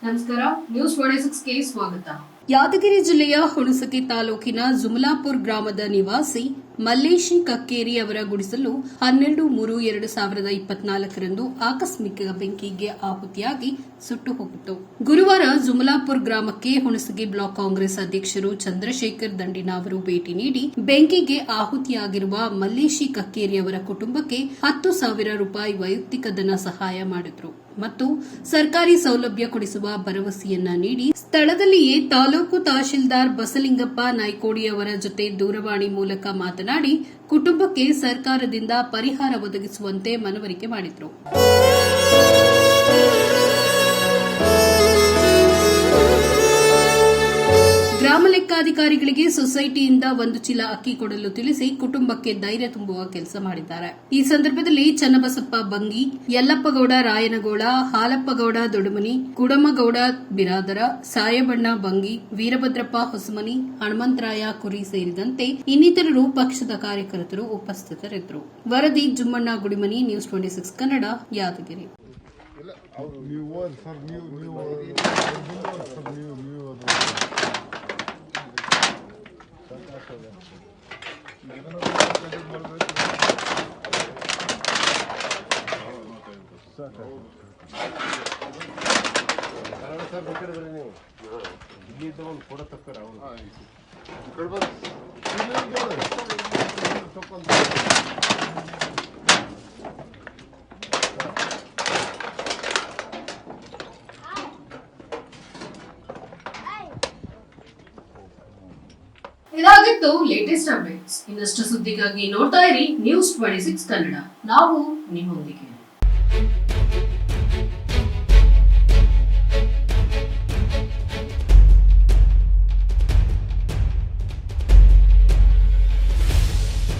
ನಮಸ್ಕಾರ, ನ್ಯೂಸ್ 26ಗೆ ಸ್ವಾಗತ. ಯಾದಗಿರಿ ಜಿಲ್ಲೆಯ ಹುಣಸಗಿ ತಾಲೂಕಿನ ಜುಮಲಾಪುರ ಗ್ರಾಮದ ನಿವಾಸಿ ಮಲ್ಲೇಶಿ ಕಕ್ಕೇರಿ ಅವರ ಗುಡಿಸಲು 12/3/2024ರಂದು ಆಕಸ್ಮಿಕ ಬೆಂಕಿಗೆ ಆಹುತಿಯಾಗಿ ಸುಟ್ಟು ಹೋಗಿತ್ತು. ಗುರುವಾರ ಜುಮಲಾಪುರ ಗ್ರಾಮಕ್ಕೆ ಹುಣಸಗಿ ಬ್ಲಾಕ್ ಕಾಂಗ್ರೆಸ್ ಅಧ್ಯಕ್ಷರು ಚಂದ್ರಶೇಖರ್ ದಂಡಿನ ಅವರು ಭೇಟಿ ನೀಡಿ ಬೆಂಕಿಗೆ ಆಹುತಿಯಾಗಿರುವ ಮಲ್ಲೇಶಿ ಕಕ್ಕೇರಿ ಅವರ ಕುಟುಂಬಕ್ಕೆ 10,000 ರೂಪಾಯಿ ವೈಯಕ್ತಿಕ ಧನ ಸಹಾಯ ಮಾಡಿದರು ಮತ್ತು ಸರ್ಕಾರಿ ಸೌಲಭ್ಯ ಕೊಡಿಸುವ ಭರವಸೆಯನ್ನ ನೀಡಿ ಸ್ಥಳದಲ್ಲಿಯೇ ತಾಲೂಕು ತಹಶೀಲ್ದಾರ್ ಬಸಲಿಂಗಪ್ಪ ನಾಯ್ಕೋಡಿ ಅವರ ಜೊತೆ ದೂರವಾಣಿ ಮೂಲಕ ಮಾತನಾಡಿ ಕುಟುಂಬಕ್ಕೆ ಸರ್ಕಾರದಿಂದ ಪರಿಹಾರ ಒದಗಿಸುವಂತೆ ಮನವರಿಕೆ ಮಾಡಿದರು. ಗ್ರಾಮ ಲೆಕ್ಕಾಧಿಕಾರಿಗಳಿಗೆ ಸೊಸೈಟಿಯಿಂದ 1 ಚೀಲ ಅಕ್ಕಿ ಕೊಡಲು ತಿಳಿಸಿ ಕುಟುಂಬಕ್ಕೆ ಧೈರ್ಯ ತುಂಬುವ ಕೆಲಸ ಮಾಡಿದ್ದಾರೆ. ಈ ಸಂದರ್ಭದಲ್ಲಿ ಚನ್ನಬಸಪ್ಪ ಬಂಗಿ, ಯಲ್ಲಪ್ಪಗೌಡ ರಾಯನಗೌಡ, ಹಾಲಪ್ಪಗೌಡ ದೊಡಮನಿ, ಕುಡಮಗೌಡ ಬಿರಾದರ, ಸಾಯಬಣ್ಣ ಬಂಗಿ, ವೀರಭದ್ರಪ್ಪ ಹೊಸಮನಿ, ಹನುಮಂತರಾಯ ಕುರಿ ಸೇರಿದಂತೆ ಇನ್ನಿತರರು ಪಕ್ಷದ ಕಾರ್ಯಕರ್ತರು ಉಪಸ್ಥಿತರಿದ್ದರು. ವರದಿ ಜುಮ್ಮಣ್ಣ ಗುಡಿಮನಿ, ನ್ಯೂಸ್ 26 ಕನ್ನಡ, ಯಾದಗಿರಿ. ಇದಾಗಿತ್ತು ಲೇಟೆಸ್ಟ್ ಅಪ್ಡೇಟ್ಸ್. ಇನ್ನಷ್ಟು ಸುದ್ದಿಗಾಗಿ ನೋಡ್ತಾ ಇರಿ ನ್ಯೂಸ್ 26 ಕನ್ನಡ. ನಾವು ನಿಮ್ಮೊಂದಿಗೆ.